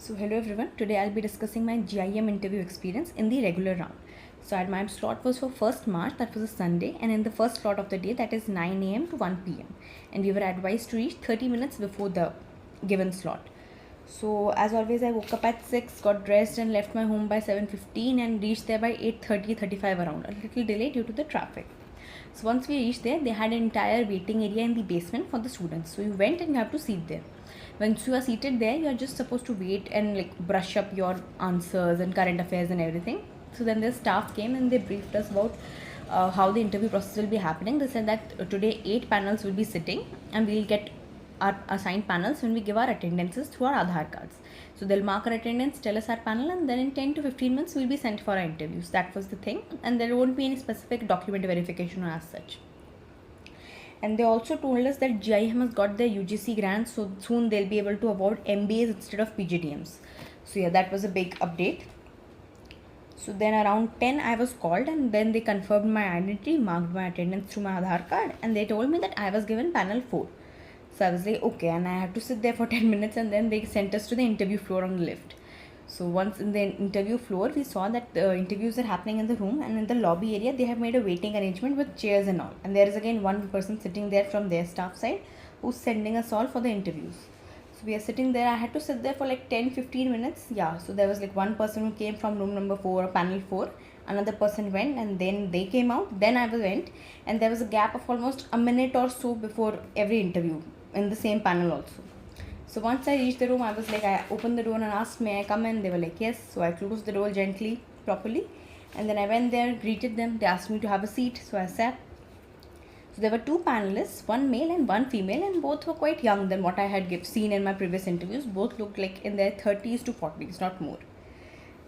So hello everyone, today I'll be discussing my GIM interview experience in the regular round. So my slot was for 1st March, that was a Sunday, and in the first slot of the day, that is 9 a.m. to 1 p.m. And we were advised to reach 30 minutes before the given slot. So as always, I woke up at 6, got dressed and left my home by 7:15 and reached there by 8:35 around, a little delay due to the traffic. So once we reached there, they had an entire waiting area in the basement for the students. So you went and you have to sit there. Once you are seated there, you are just supposed to wait and brush up your answers and current affairs and everything. So then the staff came and they briefed us about how the interview process will be happening. They said that today 8 panels will be sitting and we'll get our assigned panels when we give our attendances through our Aadhaar cards. So they'll mark our attendance, tell us our panel, and then in 10 to 15 minutes we'll be sent for our interviews. That was the thing, and there won't be any specific document verification or as such. And they also told us that GIM has got their UGC grant, so soon they'll be able to award MBAs instead of PGDMs. So yeah, that was a big update. So then around 10 I was called and then they confirmed my identity, marked my attendance through my Aadhaar card, and they told me that I was given panel 4. So I was like, okay, and I had to sit there for 10 minutes and then they sent us to the interview floor on the lift. So once in the interview floor, we saw that the interviews are happening in the room, and in the lobby area, they have made a waiting arrangement with chairs and all. And there is again one person sitting there from their staff side who's sending us all for the interviews. So we are sitting there. I had to sit there for 10-15 minutes. Yeah, so there was one person who came from room number 4 or panel 4. Another person went and then they came out. Then I went, and there was a gap of almost a minute or so before every interview in the same panel also. So once I reached the room, I was I opened the door and asked, may I come in? They were like, yes. So I closed the door gently, properly. And then I went there, greeted them. They asked me to have a seat. So I sat. So there were 2 panelists, one male and one female, and both were quite young than what I had seen in my previous interviews. Both looked like in their 30s to 40s, not more.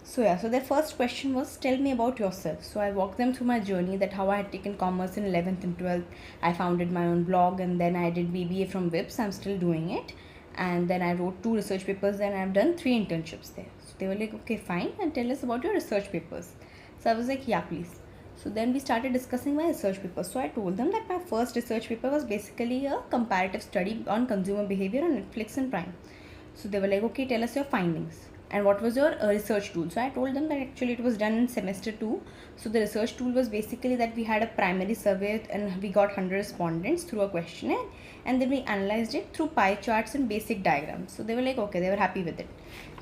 So yeah, so their first question was, tell me about yourself. So I walked them through my journey, that how I had taken commerce in 11th and 12th. I founded my own blog, and then I did BBA from WIPS. I'm still doing it. And then I wrote 2 research papers and I've done 3 internships there. So they were like, okay, fine, and tell us about your research papers. So I was like, yeah, please. So then we started discussing my research papers. So I told them that my first research paper was basically a comparative study on consumer behavior on Netflix and Prime. So they were like, okay, tell us your findings. And what was your research tool? So I told them that actually it was done in semester 2. So the research tool was basically that we had a primary survey and we got 100 respondents through a questionnaire, and then we analyzed it through pie charts and basic diagrams. So they were like, okay, they were happy with it.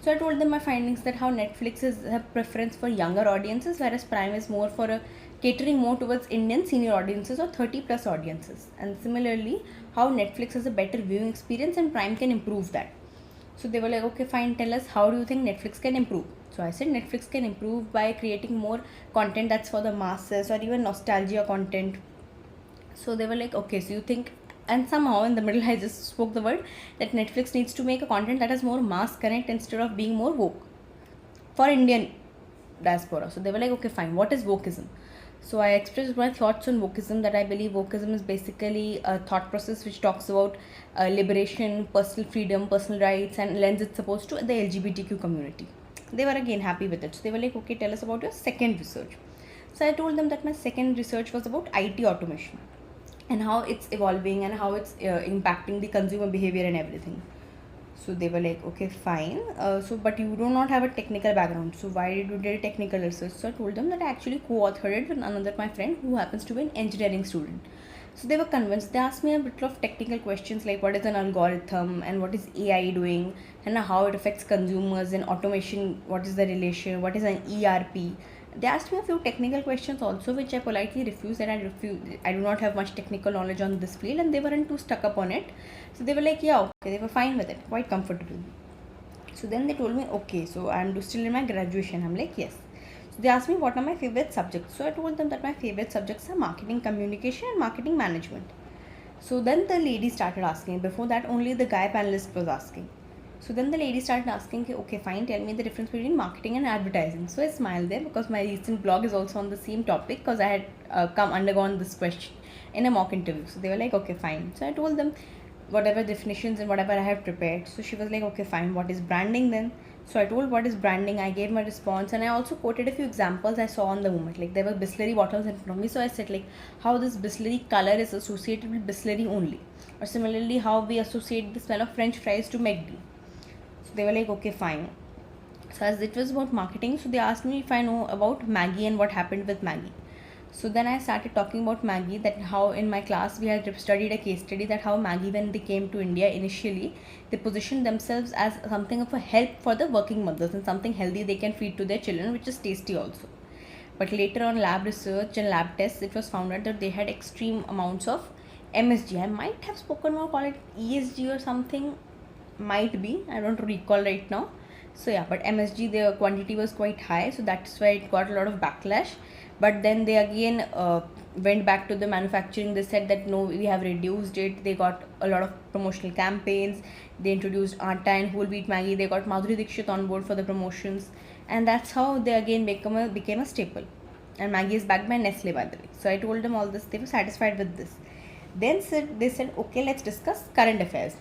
So I told them my findings, that how Netflix is a preference for younger audiences, whereas Prime is more for catering more towards Indian senior audiences or 30 plus audiences. And similarly, how Netflix has a better viewing experience and Prime can improve that. So they were like, okay, fine, tell us, how do you think Netflix can improve? So I said Netflix can improve by creating more content that's for the masses or even nostalgia content. So they were like, okay, so you think, and somehow in the middle I just spoke the word that Netflix needs to make a content that has more mass connect instead of being more woke for Indian diaspora. So they were like, okay, fine, what is wokeism? So I expressed my thoughts on wokeism, that I believe wokeism is basically a thought process which talks about liberation, personal freedom, personal rights, and lends its support to the LGBTQ community. They were again happy with it. So they were like, okay, tell us about your second research. So I told them that my second research was about IT automation and how it's evolving and how it's impacting the consumer behavior and everything. So they were like, okay, fine. But you do not have a technical background. So why did you do technical research? So I told them that I actually co-authored it with another my friend who happens to be an engineering student. So they were convinced. They asked me a bit of technical questions like what is an algorithm and what is AI doing and how it affects consumers, and automation, what is the relation, what is an ERP. They asked me a few technical questions also, which I politely refused, and I do not have much technical knowledge on this field, and they weren't too stuck up on it. So they were like, yeah, okay, they were fine with it, quite comfortable. So then they told me, okay, so I'm still in my graduation. I'm like, yes. So they asked me what are my favorite subjects. So I told them that my favorite subjects are marketing communication and marketing management. So then the lady started asking. Before that, only the guy panelist was asking. So then the lady started asking, okay, fine, tell me the difference between marketing and advertising. So I smiled there because my recent blog is also on the same topic, because I had undergone this question in a mock interview. So they were like, okay, fine. So I told them whatever definitions and whatever I have prepared. So she was like, okay, fine, what is branding then? So I told what is branding, I gave my response, and I also quoted a few examples I saw on the moment. Like there were Bisleri bottles in front of me, so I said like how this Bisleri color is associated with Bisleri only, or similarly how we associate the smell of French fries to McD. So they were like, okay, fine. So as it was about marketing, so they asked me if I know about Maggie and what happened with Maggie. So then I started talking about Maggie, that how in my class we had studied a case study that how Maggie, when they came to India initially, they positioned themselves as something of a help for the working mothers and something healthy they can feed to their children, which is tasty also. But later on lab research and lab tests, it was found out that they had extreme amounts of MSG. I might have spoken or call it ESG or something, might be, I don't recall right now. So yeah, but MSG, the quantity was quite high, so that's why it got a lot of backlash. But then they again went back to the manufacturing. They said that no, we have reduced it. They got a lot of promotional campaigns. They introduced atta and whole wheat Maggie. They got Madhuri Dixit on board for the promotions, and that's how they again became a staple. And Maggie is backed by Nestle, by the way. So I told them all this. They were satisfied with this. Then they said, okay, let's discuss current affairs.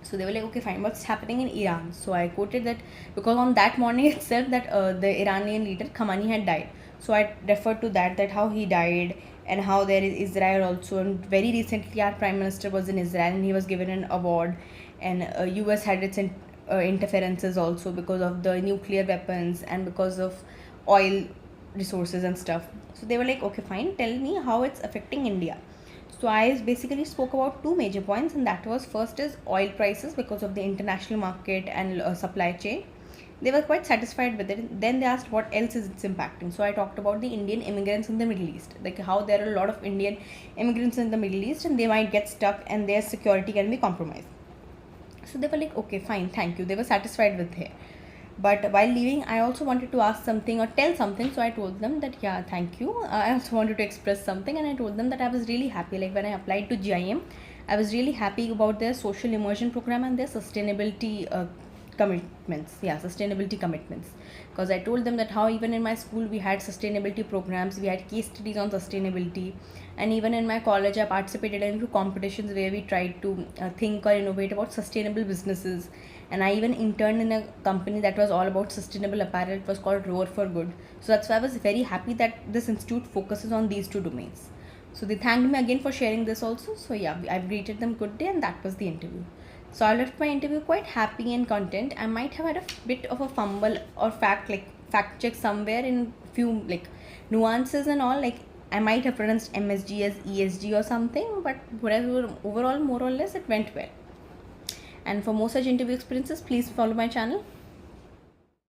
So they were like, okay, fine, what's happening in Iran? So I quoted that because on that morning itself that the Iranian leader Khamenei had died. So I referred to that how he died and how there is Israel also. And very recently our prime minister was in Israel and he was given an award. And US had its interferences also because of the nuclear weapons and because of oil resources and stuff. So they were like, okay, fine, tell me how it's affecting India. So I basically spoke about two major points, and that was first is oil prices because of the international market and supply chain. They were quite satisfied with it. Then they asked what else is it's impacting. So I talked about the Indian immigrants in the Middle East, like how there are a lot of Indian immigrants in the Middle East and they might get stuck and their security can be compromised. So they were like, okay, fine, thank you. They were satisfied with it. But while leaving, I also wanted to ask something or tell something. So I told them that, yeah, thank you. I also wanted to express something, and I told them that I was really happy. Like when I applied to GIM, I was really happy about their social immersion program and their sustainability commitments. Yeah, sustainability commitments. Because I told them that how even in my school we had sustainability programs, we had case studies on sustainability, and even in my college I participated in a few competitions where we tried to think or innovate about sustainable businesses. And I even interned in a company that was all about sustainable apparel. It was called Roar for Good. So that's why I was very happy that this institute focuses on these two domains. So they thanked me again for sharing this also. So yeah, I've greeted them good day, and that was the interview. So I left my interview quite happy and content. I might have had a bit of a fumble or fact check somewhere in few like nuances and all. Like I might have pronounced MSG as ESG or something, but whatever, overall more or less it went well. And for more such interview experiences, please follow my channel.